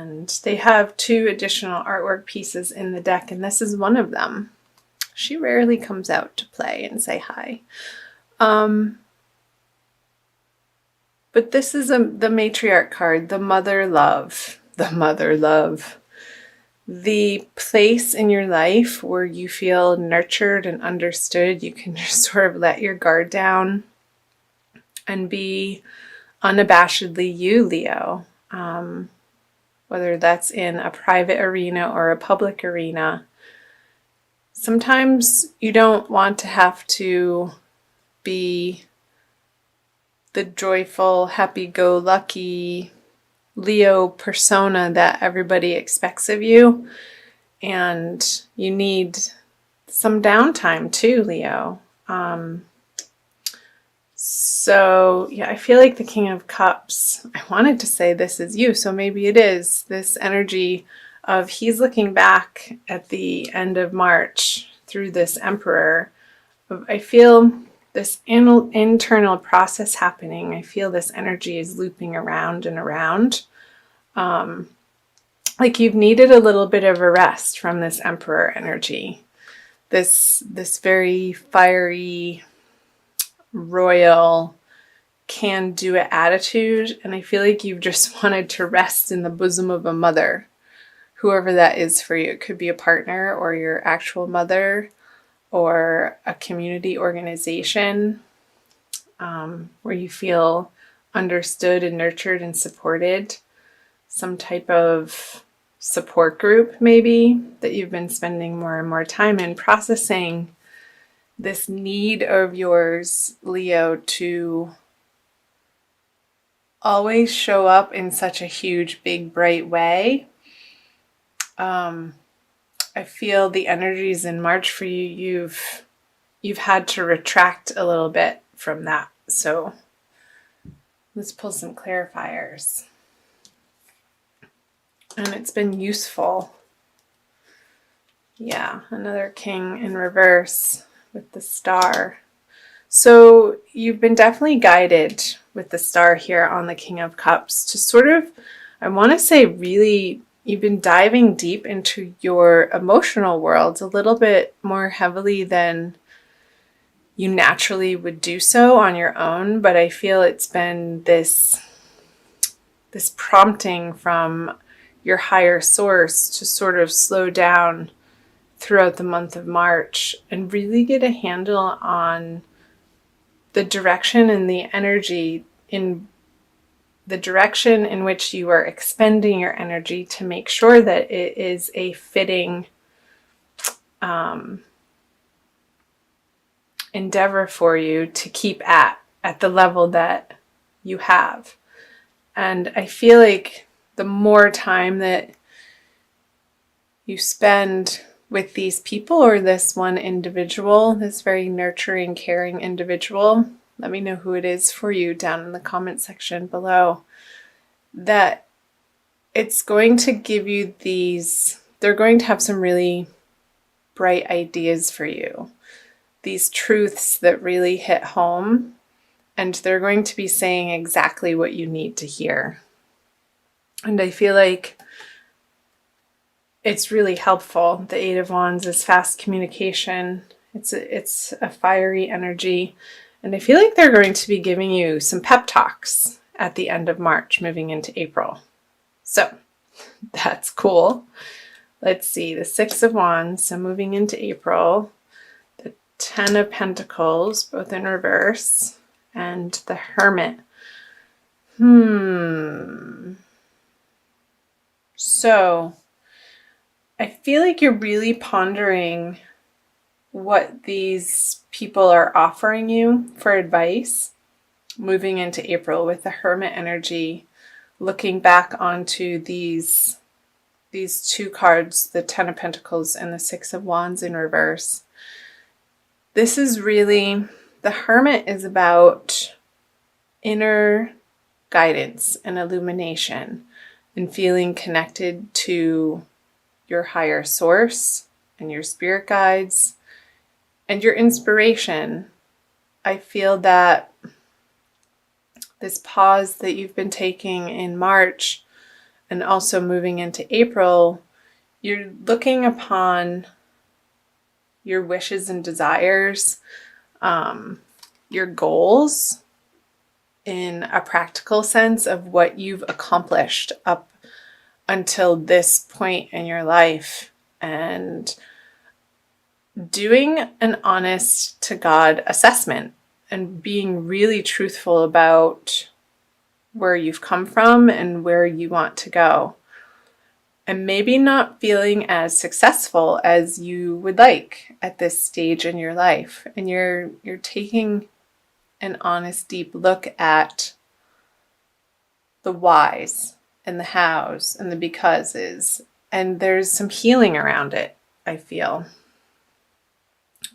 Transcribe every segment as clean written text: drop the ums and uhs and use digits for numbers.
And they have 2 additional artwork pieces in the deck, and this is one of them. She rarely comes out to play and say hi. But this is the matriarch card, the mother love, the place in your life where you feel nurtured and understood. You can just sort of let your guard down and be unabashedly you, Leo. Whether that's in a private arena or a public arena. Sometimes you don't want to have to be the joyful, happy-go-lucky Leo persona that everybody expects of you. And you need some downtime too, Leo. So yeah, I feel like the King of Cups, I wanted to say this is you, so maybe it is this energy of he's looking back at the end of March through this Emperor. I feel this internal process happening. I feel this energy is looping around and around. Like you've needed a little bit of a rest from this Emperor energy. This very fiery, royal, can-do-it attitude. And I feel like you've just wanted to rest in the bosom of a mother. Whoever that is for you. It could be a partner or your actual mother or a community organization where you feel understood and nurtured and supported. Some type of support group maybe that you've been spending more and more time in processing this need of yours, Leo, to always show up in such a huge, big, bright way. I feel the energies in March for you, you've had to retract a little bit from that. So let's pull some clarifiers. And it's been useful. Yeah, another king in reverse with the star. So you've been definitely guided with the star here on the King of Cups to sort of, I want to say really, you've been diving deep into your emotional world a little bit more heavily than you naturally would do so on your own. But I feel it's been this prompting from your higher source to sort of slow down throughout the month of March and really get a handle on the direction and the energy in the direction in which you are expending your energy to make sure that it is a fitting endeavor for you to keep at the level that you have. And I feel like the more time that you spend with these people or this one individual, this very nurturing, caring individual, let me know who it is for you down in the comment section below, that it's going to give you they're going to have some really bright ideas for you, these truths that really hit home, and they're going to be saying exactly what you need to hear. And I feel like it's really helpful. The Eight of Wands is fast communication. It's a fiery energy. And I feel like they're going to be giving you some pep talks at the end of March, moving into April. So that's cool. Let's see, the Six of Wands, so moving into April, the Ten of Pentacles, both in reverse, and the Hermit. So I feel like you're really pondering what these people are offering you for advice moving into April with the Hermit energy, looking back onto these 2 cards, the Ten of Pentacles and the Six of Wands in reverse. This is really, the Hermit is about inner guidance and illumination and feeling connected to your higher source and your spirit guides and your inspiration. I feel that this pause that you've been taking in March and also moving into April, you're looking upon your wishes and desires, your goals in a practical sense of what you've accomplished up until this point in your life, and doing an honest to God assessment and being really truthful about where you've come from and where you want to go. And maybe not feeling as successful as you would like at this stage in your life. And you're taking an honest, deep look at the whys and the hows and the becauses. And there's some healing around it, I feel,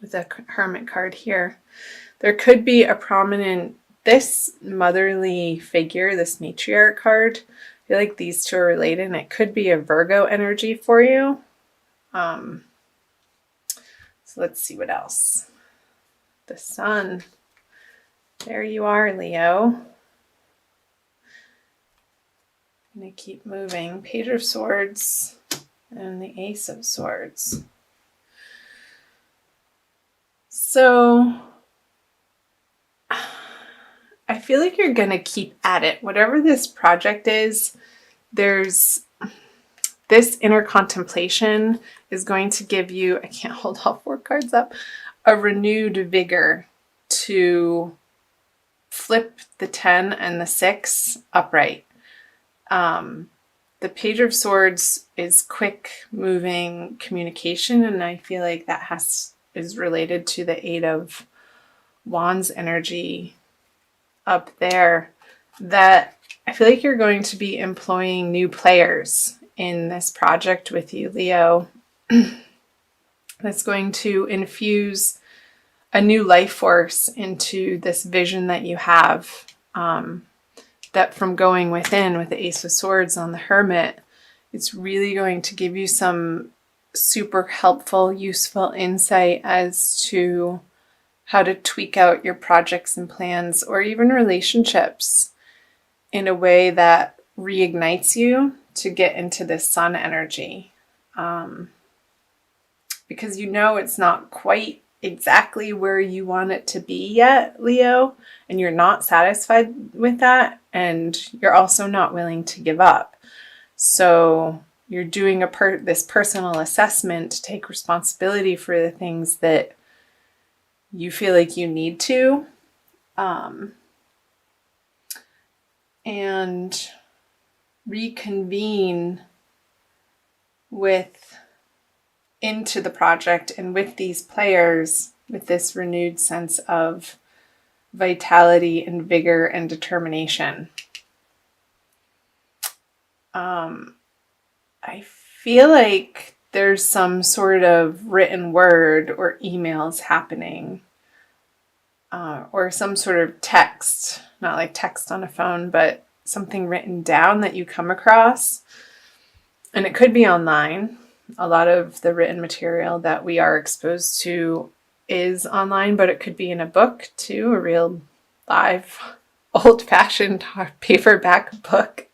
with the Hermit card here. There could be a prominent, this motherly figure, this matriarch card. I feel like these two are related, and it could be a Virgo energy for you. So let's see what else. The Sun. There you are, Leo. I'm going to keep moving. Page of Swords and the Ace of Swords. So I feel like you're going to keep at it. Whatever this project is, there's this inner contemplation is going to give you, I can't hold all 4 cards up, a renewed vigor to flip the 10 and the 6 upright. The Page of Swords is quick moving communication, and I feel like that is related to the 8 of Wands energy up there, that I feel like you're going to be employing new players in this project with you, Leo. That's going to infuse a new life force into this vision that you have, that from going within with the Ace of Swords on the Hermit, it's really going to give you some super helpful, useful insight as to how to tweak out your projects and plans, or even relationships, in a way that reignites you to get into this Sun energy. Because you know it's not quite exactly where you want it to be yet, Leo, and you're not satisfied with that, and you're also not willing to give up. So you're doing this personal assessment to take responsibility for the things that you feel like you need to, and reconvene into the project and with these players with this renewed sense of vitality and vigor and determination. I feel like there's some sort of written word or emails happening, or some sort of text, not like text on a phone, but something written down that you come across. And it could be online. A lot of the written material that we are exposed to is online, but it could be in a book too, a real live, old-fashioned paperback book,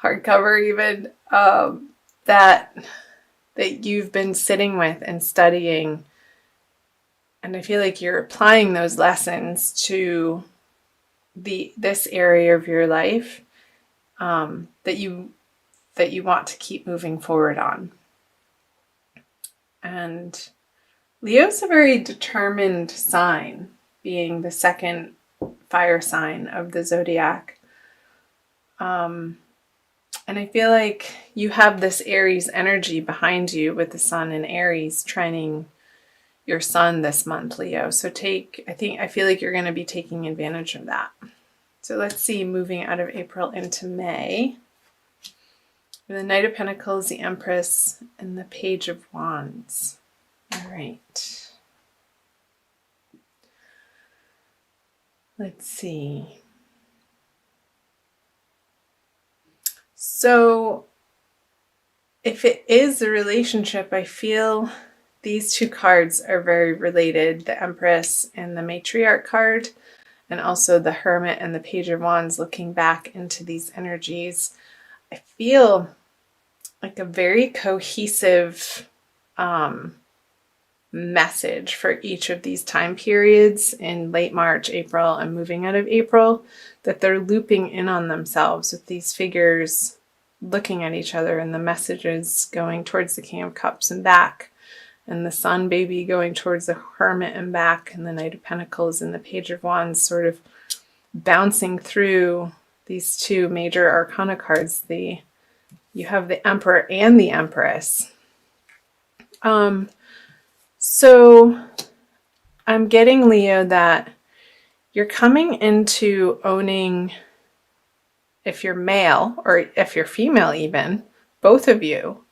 hardcover even, that you've been sitting with and studying. And I feel like you're applying those lessons to this area of your life, that you want to keep moving forward on. And Leo's a very determined sign, being the second fire sign of the zodiac. And I feel like you have this Aries energy behind you with the Sun in Aries trining your Sun this month, Leo. So I feel like you're going to be taking advantage of that. So let's see, moving out of April into May. The Knight of Pentacles, the Empress, and the Page of Wands. All right. Let's see. So if it is a relationship, I feel these 2 cards are very related, the Empress and the Matriarch card, and also the Hermit and the Page of Wands, looking back into these energies. I feel like a very cohesive message for each of these time periods in late March, April, and moving out of April, that they're looping in on themselves with these figures looking at each other, and the messages going towards the King of Cups and back, and the Sun baby going towards the Hermit and back, and the Knight of Pentacles and the Page of Wands sort of bouncing through these two major arcana cards. You have the Emperor and the Empress. So I'm getting, Leo, that you're coming into owning, if you're male or if you're female even, both of you,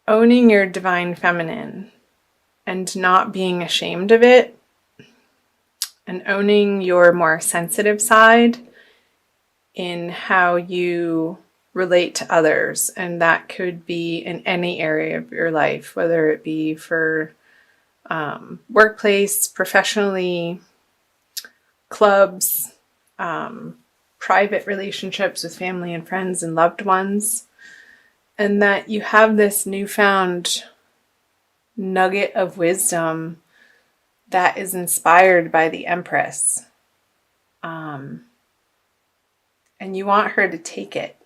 owning your divine feminine and not being ashamed of it, and owning your more sensitive side in how you relate to others. And that could be in any area of your life, whether it be for workplace, professionally, clubs, private relationships with family and friends and loved ones. And that you have this newfound nugget of wisdom that is inspired by the Empress. And you want her to take it.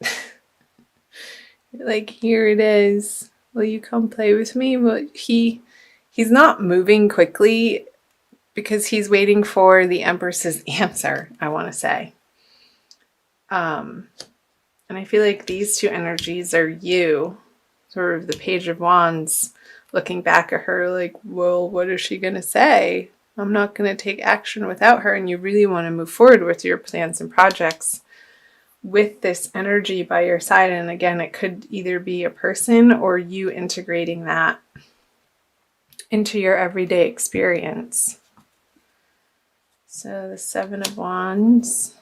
Like, here it is. Will you come play with me? But he's not moving quickly because he's waiting for the Empress's answer, I want to say. And I feel like these two energies are you, sort of the Page of Wands, looking back at her like, well, what is she going to say? I'm not going to take action without her. And you really want to move forward with your plans and projects with this energy by your side. And again, it could either be a person or you integrating that into your everyday experience. So the Seven of Wands,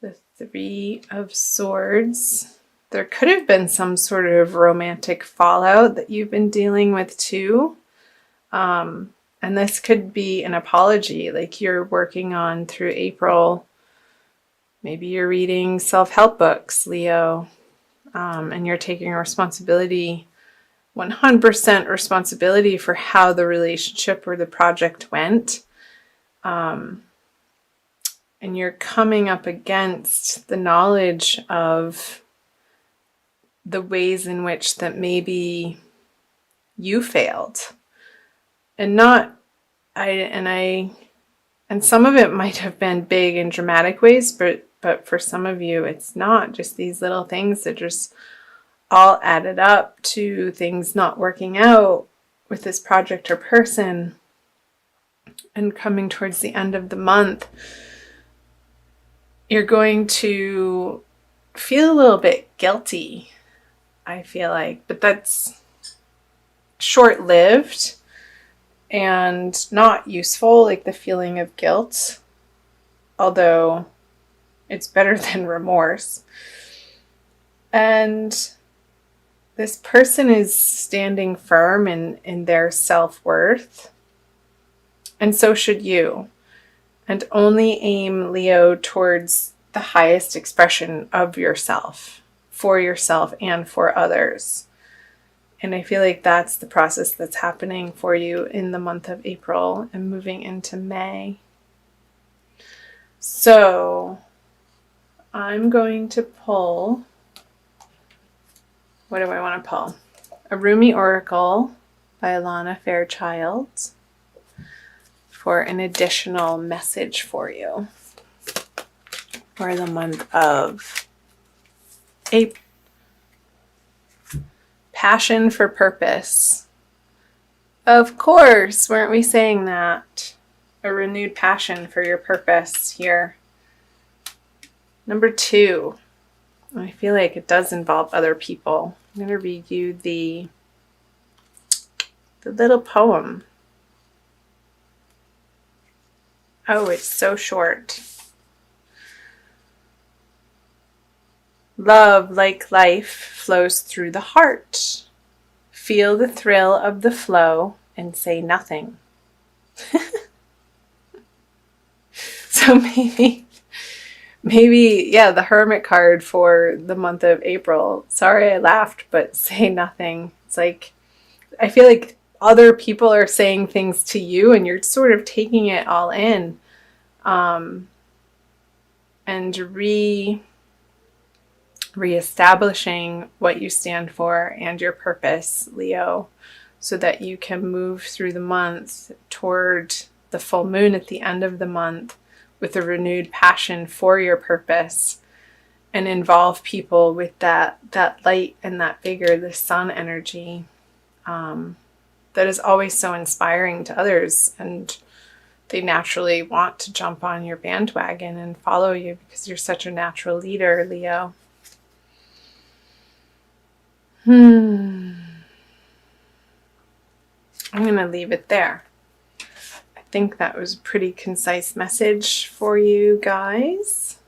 the Three of Swords. There could have been some sort of romantic fallout that you've been dealing with too. And this could be an apology, like you're working on through April. Maybe you're reading self-help books, Leo, and you're taking responsibility, 100% responsibility for how the relationship or the project went. And you're coming up against the knowledge of the ways in which that maybe you failed. And some of it might have been big and dramatic ways, but for some of you, it's not. Just these little things that just all added up to things not working out with this project or person. And coming towards the end of the month, you're going to feel a little bit guilty, I feel like. But that's short-lived and not useful, like the feeling of guilt. Although it's better than remorse. And this person is standing firm in their self-worth. And so should you. And only aim, Leo, towards the highest expression of yourself, for yourself and for others. And I feel like that's the process that's happening for you in the month of April and moving into May. So I'm going to pull, what do I want to pull? A Rumi Oracle by Alana Fairchild for an additional message for you for the month of April. Passion for purpose. Of course, weren't we saying that? A renewed passion for your purpose here. Number 2, I feel like it does involve other people. I'm going to read you the little poem. Oh, it's so short. Love, like life, flows through the heart. Feel the thrill of the flow and say nothing. So Maybe, yeah, the Hermit card for the month of April. Sorry I laughed, but say nothing. It's like, I feel like other people are saying things to you and you're sort of taking it all in, um, and reestablishing what you stand for and your purpose, Leo, so that you can move through the month toward the full moon at the end of the month with a renewed passion for your purpose, and involve people with that light and that vigor, the sun energy, that is always so inspiring to others, and they naturally want to jump on your bandwagon and follow you because you're such a natural leader, Leo. I'm going to leave it there. I think that was a pretty concise message for you guys.